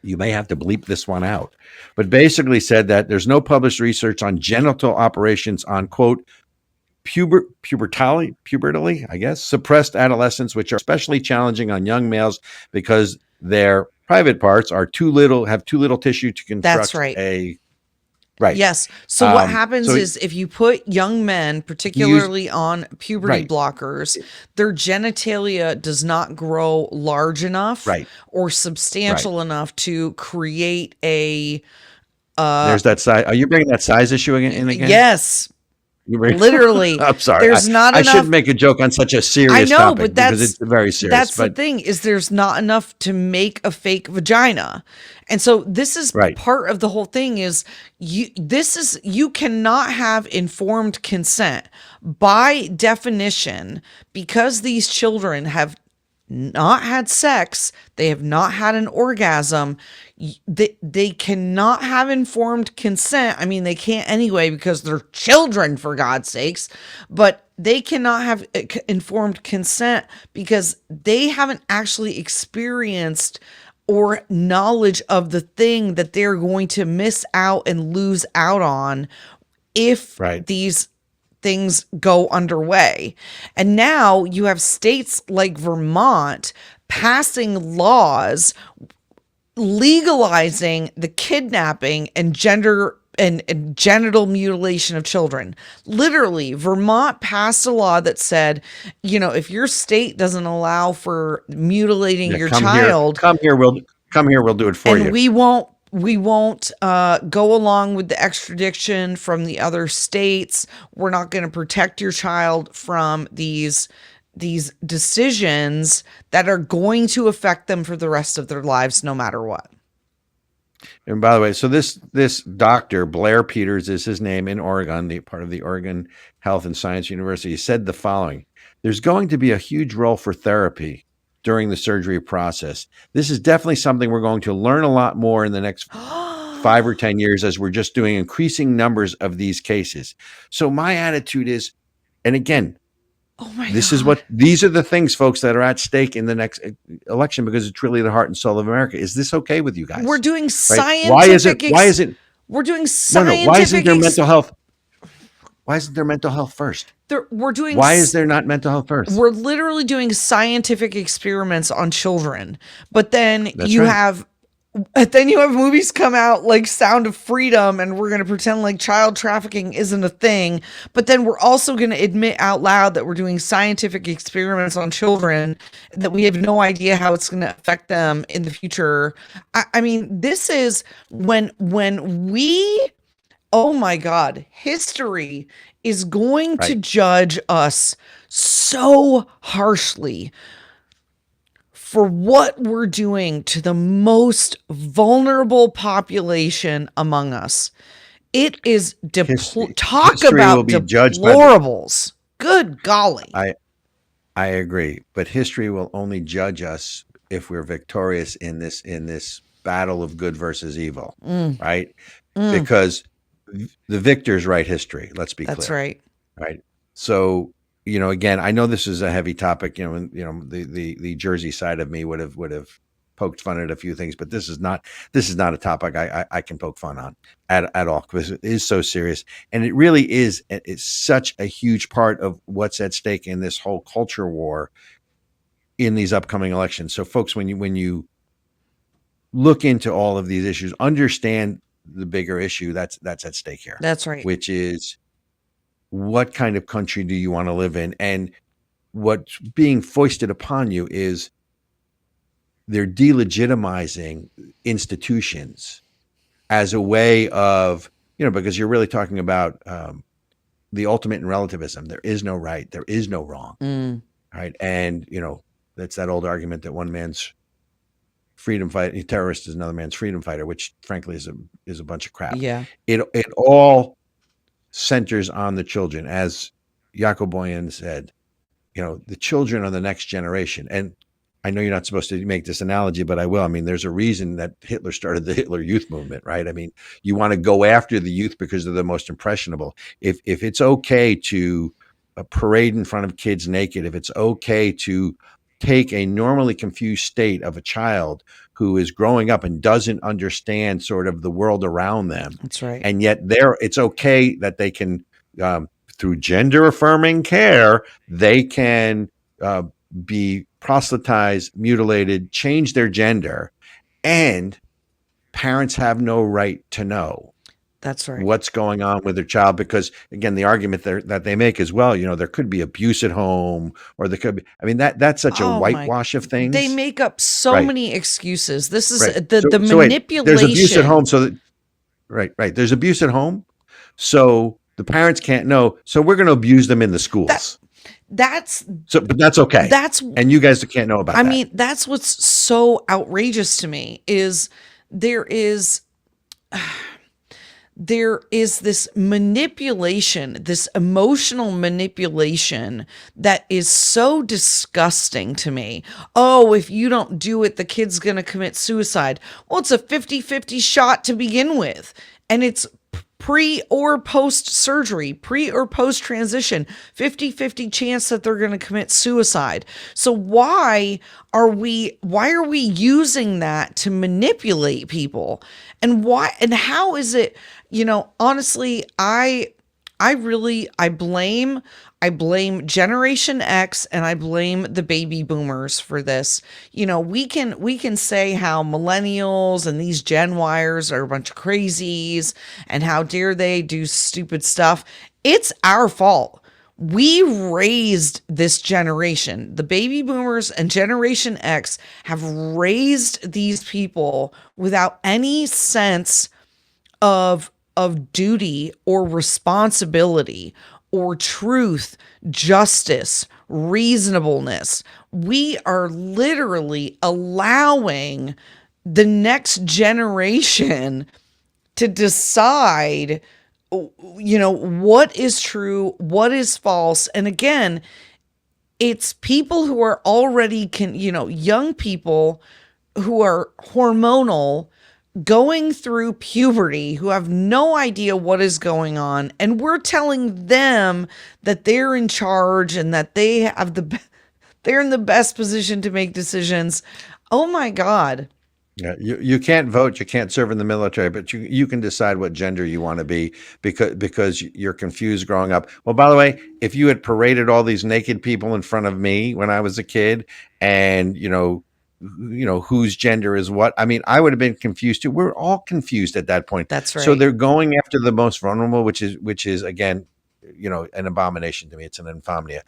You may have to bleep this one out, but basically said that there's no published research on genital operations on, quote, pubertally, I guess, suppressed adolescents, which are especially challenging on young males because their private parts have too little tissue to That's construct right. a right. Yes. So what happens so is if you put young men, particularly on puberty blockers, their genitalia does not grow large enough or substantial enough to create a there's that size. Are you bringing that size issue in again? Yes. Literally. I'm sorry. There's not enough. I shouldn't make a joke on such a serious topic because it's very serious. That's the thing, is there's not enough to make a fake vagina. And so this is part of the whole thing is you cannot have informed consent by definition, because these children have not had sex, they have not had an orgasm, they cannot have informed consent. I mean, they can't anyway because they're children, for God's sakes, but they cannot have informed consent because they haven't actually experienced or knowledge of the thing that they're going to miss out and lose out on if these things go underway. And now you have states like Vermont passing laws legalizing the kidnapping and genital mutilation of children. Literally, Vermont passed a law that said, if your state doesn't allow for mutilating your child, come here, we'll do it for you. And we won't go along with the extradition from the other states. We're not going to protect your child from these decisions that are going to affect them for the rest of their lives, no matter what. And by the way, so this doctor, Blair Peters is his name, in Oregon, the part of the Oregon Health and Science University, said the following: there's going to be a huge role for therapy during the surgery process. This is definitely something we're going to learn a lot more in the next 5 or 10 years as we're just doing increasing numbers of these cases. So my attitude is, and again, these are the things, folks, that are at stake in the next election, because it's really the heart and soul of America. Is this okay with you guys? We're doing scientific. Why is it? We're doing scientific. Why isn't there mental health? Why isn't there mental health first? Why is there not mental health first? We're literally doing scientific experiments on children, but then you have movies come out like Sound of Freedom, and we're going to pretend like child trafficking isn't a thing. But then we're also going to admit out loud that we're doing scientific experiments on children, that we have no idea how it's going to affect them in the future. I mean, this is when we, oh my God, history is going to judge us so harshly for what we're doing to the most vulnerable population among us. It is talk about deplorables. Good golly. I agree, but history will only judge us if we're victorious in this battle of good versus evil, right? Because the victors write history. Let's be clear. That's right. Right. So, again, I know this is a heavy topic. The Jersey side of me would have poked fun at a few things, but this is not a topic I can poke fun on at all, because it is so serious, and it really is. It's such a huge part of what's at stake in this whole culture war in these upcoming elections. So, folks, when you look into all of these issues, understand the bigger issue that's at stake here. That's right. Which is, what kind of country do you want to live in? And what's being foisted upon you is they're delegitimizing institutions as a way of, because you're really talking about the ultimate in relativism. There is no right. There is no wrong. Right. And, that's that old argument that one man's freedom fighter, terrorist, is another man's freedom fighter, which frankly is a bunch of crap. Yeah. It all centers on the children. As Jacob Boyan said, the children are the next generation. And I know you're not supposed to make this analogy, but I will. I mean, there's a reason that Hitler started the Hitler Youth Movement, right? I mean, you want to go after the youth because they're the most impressionable. If it's okay to parade in front of kids naked, if it's okay to take a normally confused state of a child who is growing up and doesn't understand sort of the world around them. That's right. And yet it's okay that they can, through gender affirming care, they can be proselytized, mutilated, change their gender, and parents have no right to know. That's right. What's going on with their child, because again, the argument that they make is, well, there could be abuse at home, or there could be, I mean, that's such a whitewash of things. They make up so many excuses. This is the manipulation. There's abuse at home. So right. There's abuse at home. So the parents can't know. So we're going to abuse them in the schools. But that's okay. And you guys can't know about that. I mean, that's what's so outrageous to me is there is this manipulation, this emotional manipulation that is so disgusting to me. Oh, if you don't do it, the kid's going to commit suicide. Well, it's a 50-50 shot to begin with. And it's pre or post surgery, pre or post transition, 50-50 chance that they're going to commit suicide. So why are we using that to manipulate people? And how is it, honestly, I blame Generation X and I blame the baby boomers for this. We can say how millennials and these Gen Yers are a bunch of crazies and how dare they do stupid stuff. It's our fault. We raised this generation. The baby boomers and Generation X have raised these people without any sense of duty or responsibility or truth, justice, reasonableness. We are literally allowing the next generation to decide, what is true, what is false. And again, it's people who are already, young people who are hormonal, going through puberty, who have no idea what is going on, and we're telling them that they're in charge and that they're in the best position to make decisions. Oh my God. Yeah, you can't vote, you can't serve in the military, but you can decide what gender you want to be because you're confused growing up. Well, by the way, if you had paraded all these naked people in front of me when I was a kid, and whose gender is what, I mean, I would have been confused too. We're all confused at that point. That's right. So they're going after the most vulnerable, which is again, an abomination to me. It's an infamia.